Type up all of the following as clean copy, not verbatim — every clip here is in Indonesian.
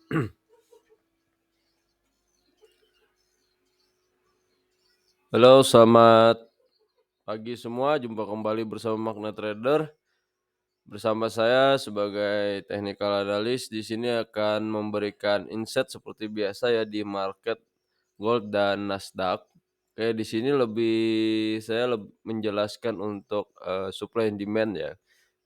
Halo, selamat pagi semua. Jumpa kembali bersama Magna Trader. Bersama saya sebagai technical analyst di sini akan memberikan insight seperti biasa ya di market gold dan Nasdaq. Oke, di sini saya menjelaskan untuk supply and demand ya.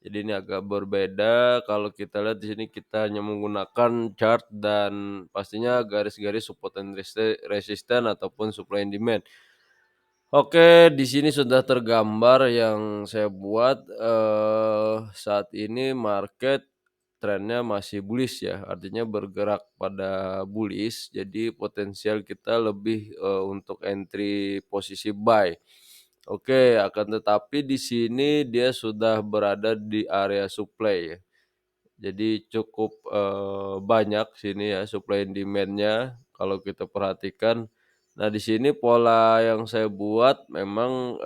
Jadi ini agak berbeda kalau kita lihat di sini kita hanya menggunakan chart dan pastinya garis-garis support and resistance ataupun supply and demand. Oke, di sini sudah tergambar yang saya buat, saat ini market trennya masih bullish ya, artinya bergerak pada bullish, jadi potensial kita lebih, untuk entry posisi buy. Oke, akan tetapi di sini dia sudah berada di area supply ya. Jadi cukup, banyak sini ya supply and demand-nya kalau kita perhatikan. Nah, di sini pola yang saya buat memang,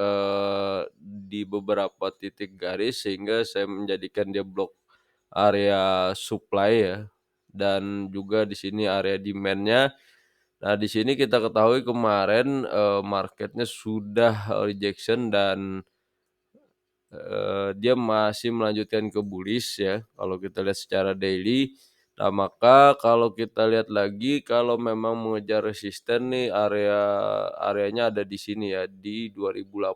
di beberapa titik garis sehingga saya menjadikan dia blok area supply ya, dan juga di sini area demand-nya. Nah, di sini kita ketahui kemarin, marketnya sudah rejection dan dia masih melanjutkan ke bullish ya, kalau kita lihat secara daily. Nah, maka kalau kita lihat lagi, kalau memang mengejar resisten nih areanya ada di sini ya, di 2018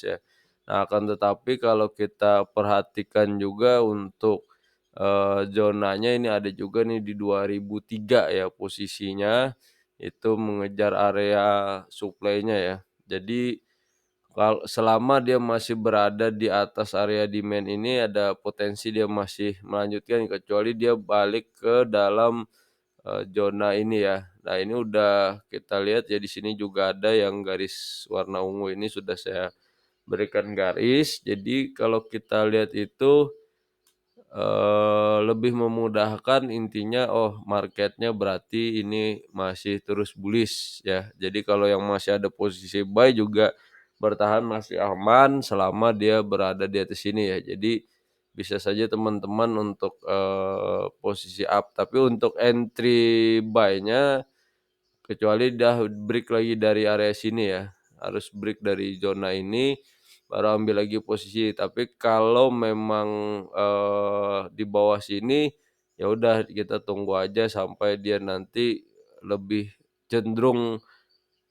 ya. Nah, akan tetapi kalau kita perhatikan juga untuk, zonanya ini ada juga nih di 2003 ya posisinya, itu mengejar area supply-nya ya. Jadi selama dia masih berada di atas area demand ini ada potensi dia masih melanjutkan kecuali dia balik ke dalam, zona ini ya. Nah, ini udah kita lihat ya di sini juga ada yang garis warna ungu ini sudah saya berikan garis. Jadi kalau kita lihat itu, lebih memudahkan intinya, oh marketnya berarti ini masih terus bullish ya. Jadi kalau yang masih ada posisi buy juga bertahan masih aman selama dia berada di atas sini ya. Jadi bisa saja teman-teman untuk, posisi up, tapi untuk entry buy-nya kecuali dah break lagi dari area sini ya, harus break dari zona ini, baru ambil lagi posisi. Tapi kalau memang, di bawah sini, ya udah kita tunggu aja sampai dia nanti lebih cenderung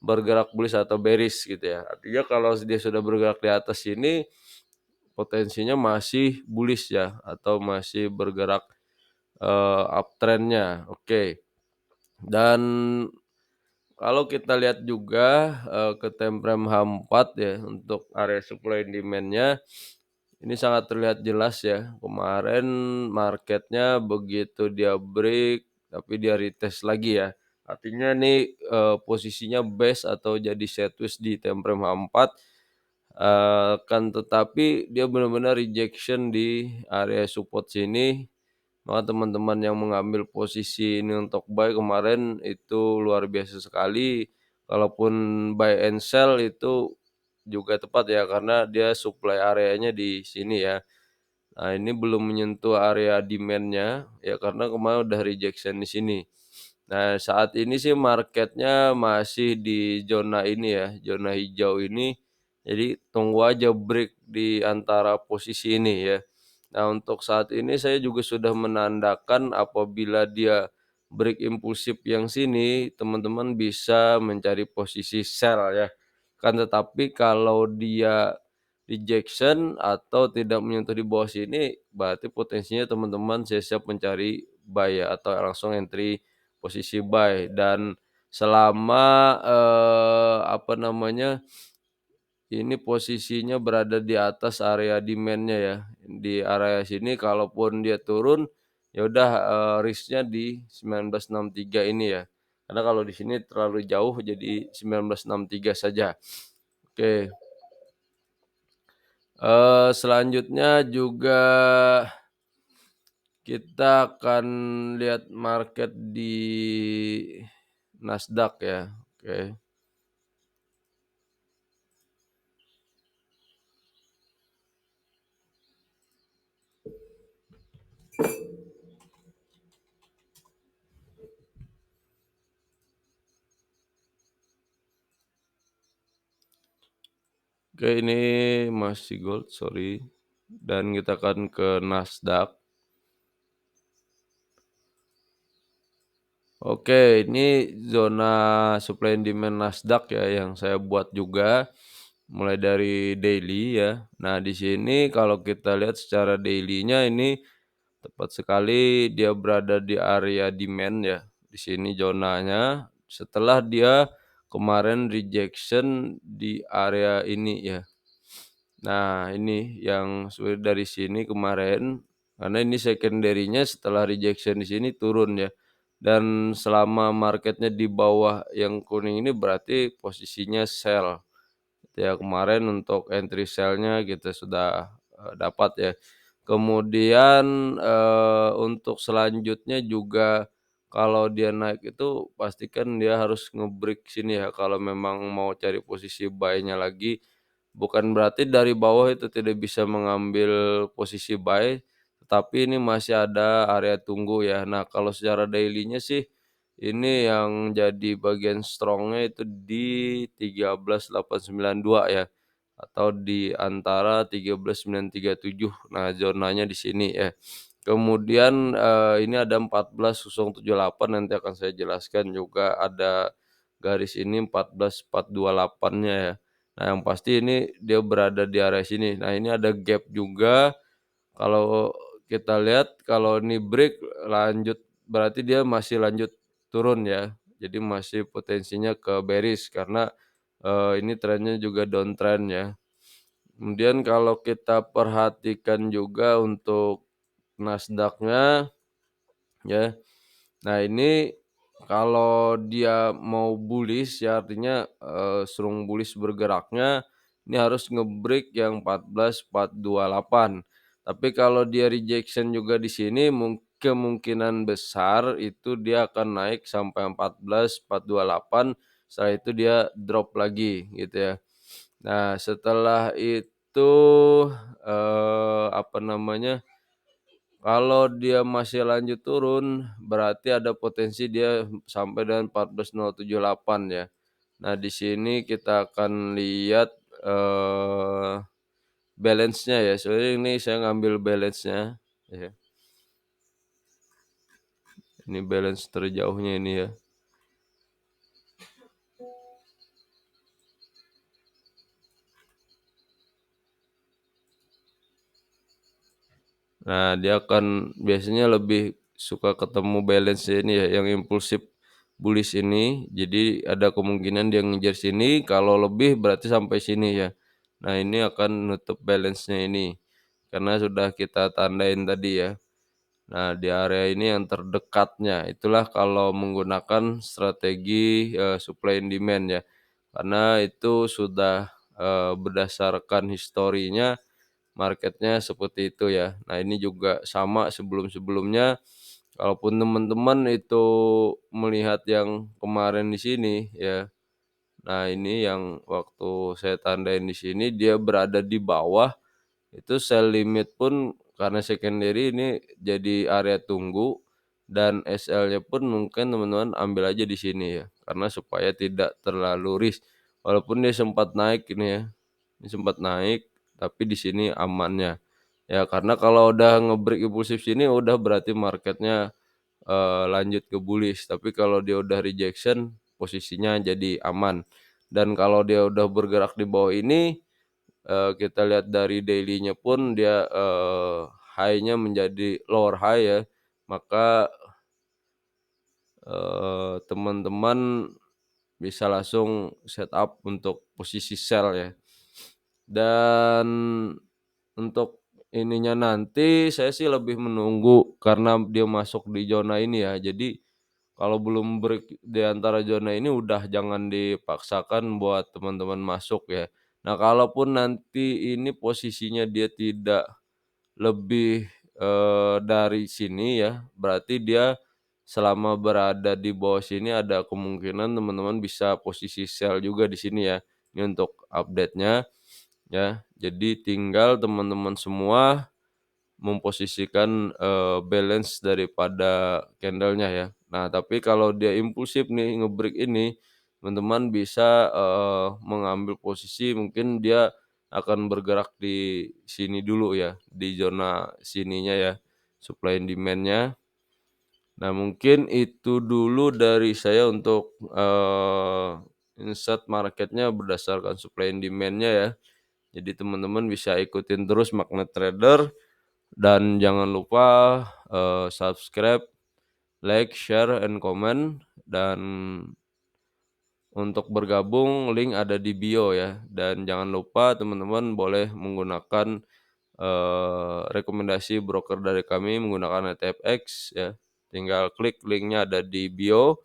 bergerak bullish atau bearish gitu ya. Artinya kalau dia sudah bergerak di atas sini, potensinya masih bullish ya, atau masih bergerak, uptrend-nya, oke. Dan kalau kita lihat juga, ke time frame H4 ya untuk area supply and demand-nya, ini sangat terlihat jelas ya. Kemarin marketnya begitu dia break, tapi dia retest lagi ya. Artinya nih, posisinya base atau jadi sideways di time frame H4, kan tetapi dia benar-benar rejection di area support sini, maka teman-teman yang mengambil posisi ini untuk buy kemarin itu luar biasa sekali. Kalaupun buy and sell itu juga tepat ya, karena dia supply areanya di sini ya. Nah, ini belum menyentuh area demand-nya, ya karena kemarin udah rejection di sini. Nah, saat ini sih marketnya masih di zona ini ya, zona hijau ini. Jadi tunggu aja break di antara posisi ini ya. Nah, untuk saat ini saya juga sudah menandakan apabila dia break impulsif yang sini, teman-teman bisa mencari posisi sell ya. Kan tetapi kalau dia rejection atau tidak menyentuh di bawah sini, berarti potensinya teman-teman siap-siap mencari buy ya, atau langsung entry posisi buy. Dan selama, apa namanya, ini posisinya berada di atas area demand-nya ya, di area sini kalaupun dia turun, ya udah, risk-nya di 1963 ini ya. Karena kalau di sini terlalu jauh jadi 1963 saja. Oke, selanjutnya juga kita akan lihat market di Nasdaq ya, oke. Oke, ini masih gold, sorry, dan kita akan ke Nasdaq. Oke, ini zona supply and demand Nasdaq ya yang saya buat juga, mulai dari daily ya. Nah, di sini kalau kita lihat secara daily-nya ini tepat sekali dia berada di area demand ya. Di sini zonanya setelah dia kemarin rejection di area ini ya. Nah, ini yang dari sini kemarin, karena ini secondary-nya setelah rejection di sini turun ya. Dan selama marketnya di bawah yang kuning ini berarti posisinya sell. Ya kemarin untuk entry sell-nya kita sudah, dapat ya. Kemudian, untuk selanjutnya juga kalau dia naik itu pastikan dia harus nge-break sini ya kalau memang mau cari posisi buy-nya lagi. Bukan berarti dari bawah itu tidak bisa mengambil posisi buy, tetapi ini masih ada area tunggu ya. Nah, kalau secara daily-nya sih, ini yang jadi bagian strong-nya itu di 13.892 ya, atau di antara 13.937. Nah, zonanya di sini ya. Kemudian, ini ada 14.078 nanti akan saya jelaskan juga ada garis ini 14.428-nya ya. Nah, yang pasti ini dia berada di area sini. Nah, ini ada gap juga, kalau kita lihat kalau ini break lanjut berarti dia masih lanjut turun ya. Jadi masih potensinya ke bearish karena, ini trennya juga downtrend ya. Kemudian kalau kita perhatikan juga untuk Nasdaq-nya ya. Nah, ini kalau dia mau bullish ya artinya, strong bullish bergeraknya, ini harus nge-break yang 14.428. Tapi kalau dia rejection juga di sini kemungkinan besar itu dia akan naik sampai 14.428, setelah itu dia drop lagi gitu ya. Nah, setelah itu, apa namanya, kalau dia masih lanjut turun, berarti ada potensi dia sampai dengan 14.078 ya. Nah, di sini kita akan lihat, balance-nya ya, soalnya ini saya ngambil balance-nya, ya. Ini balance terjauhnya ini ya. Nah, dia akan biasanya lebih suka ketemu balance ini ya, yang impulsif bullish ini. Jadi ada kemungkinan dia ngejar sini, kalau lebih berarti sampai sini ya. Nah, ini akan nutup balance-nya ini, karena sudah kita tandain tadi ya. Nah, di area ini yang terdekatnya, itulah kalau menggunakan strategi, supply and demand ya. Karena itu sudah, berdasarkan historinya marketnya seperti itu ya. Nah, ini juga sama sebelum-sebelumnya, kalaupun teman-teman itu melihat yang kemarin di sini ya, nah ini yang waktu saya tandain di sini dia berada di bawah, itu sell limit pun karena secondary ini jadi area tunggu, dan SL-nya pun mungkin teman-teman ambil aja di sini ya, karena supaya tidak terlalu risk. Walaupun dia sempat naik ini ya, ini sempat naik, tapi di sini amannya. Ya karena kalau udah nge-break impulsif sini udah berarti marketnya, lanjut ke bullish, tapi kalau dia udah rejection posisinya jadi aman. Dan kalau dia udah bergerak di bawah ini, kita lihat dari daily-nya pun dia, high-nya menjadi lower high ya, maka, teman-teman bisa langsung setup untuk posisi sell ya. Dan untuk ininya nanti saya sih lebih menunggu karena dia masuk di zona ini ya. Jadi kalau belum break di antara zona ini udah jangan dipaksakan buat teman-teman masuk ya. Nah, kalaupun nanti ini posisinya dia tidak lebih, dari sini ya, berarti dia selama berada di bawah sini ada kemungkinan teman-teman bisa posisi sell juga di sini ya. Ini untuk update-nya ya. Jadi tinggal teman-teman semua memposisikan, balance daripada candlenya ya. Nah, tapi kalau dia impulsif nih nge-break ini, teman-teman bisa, mengambil posisi mungkin dia akan bergerak di sini dulu ya, di zona sininya ya, supply and demand-nya. Nah, mungkin itu dulu dari saya untuk, insight market-nya berdasarkan supply and demand-nya ya. Jadi teman-teman bisa ikutin terus Magnet Trader dan jangan lupa, subscribe, like, share, and comment, dan untuk bergabung link ada di bio ya, dan jangan lupa teman-teman boleh menggunakan, rekomendasi broker dari kami menggunakan ETFX ya, tinggal klik linknya ada di bio.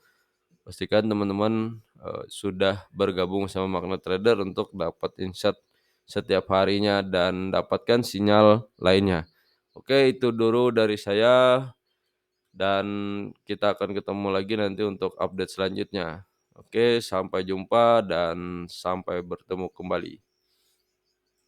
Pastikan teman-teman, sudah bergabung sama Magnet Trader untuk dapat insight setiap harinya dan dapatkan sinyal lainnya. Oke, itu dulu dari saya dan kita akan ketemu lagi nanti untuk update selanjutnya. Oke, sampai jumpa dan sampai bertemu kembali.